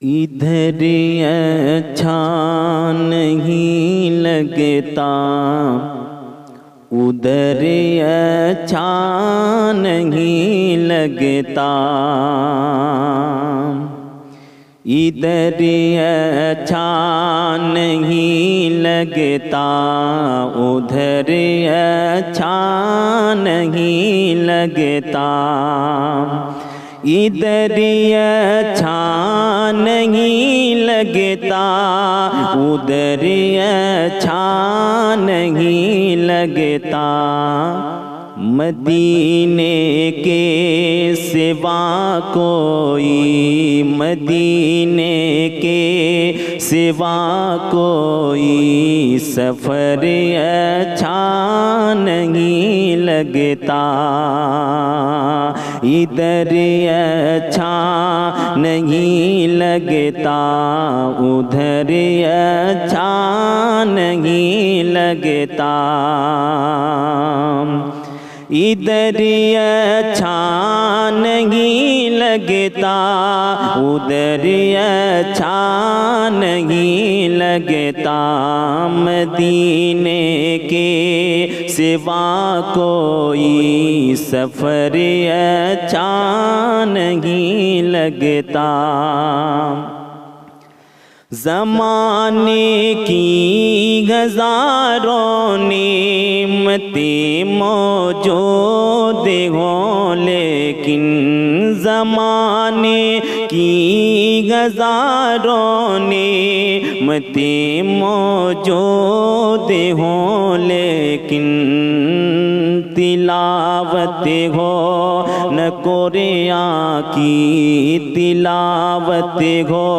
ادھر اچھا نہیں لگتا، ادھر اچھا نہیں لگتا، ادھر اچھا نہیں لگتا، ادھر اچھا نہیں لگتا، ادھر اچھا نہیں لگتا، ادھر اچھا نہیں لگتا، مدینے کے سوا کوئی، مدینے کے سوا کوئی سفر اچھا نہیں لگتا، ادھر اچھا نہیں لگتا، ادھر اچھا نہیں لگتا، ادھر اچھا نہیں لگتا، ادھر اچھا نہیں لگتا، مدینے کے سوا کوئی سفر اچھا نہیں لگتا، زمانے کی ہزاروں نعمتیں موجود ہوں لیکن زمانے کی ہزاروں نعمتیں موجود ہوں لیکن تلاوت ہو نہ قرآن کی، تلاوت ہو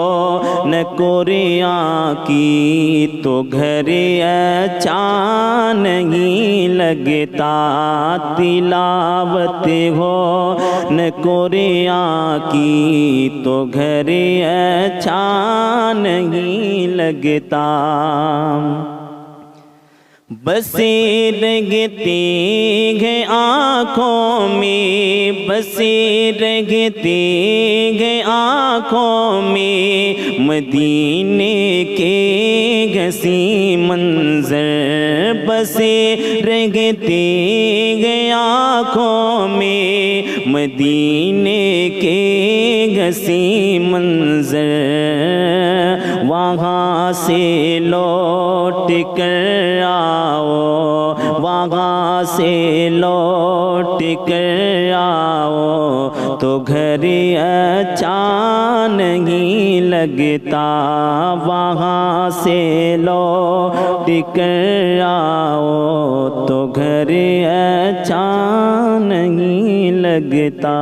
نہ قرآن کی تو گھر اچھا نہیں لگتا، تلاوت ہو نہ قرآن کی تو گھر اچھا نہیں لگتا، بسیں رگتے ہیں آنکھوں میں، بسیں رگتے ہیں آنکھوں میں مدینے کے حسین منظر، بسیں رگتے ہیں آنکھوں میں مدینے کے حسین منظر، وہاں سے لوٹ کر آؤ، وہاں سے لوٹ کر آؤ تو گھر اچھا نہیں لگتا، وہاں سے لوٹ کر آؤ تو گھر اچھا نہیں لگتا۔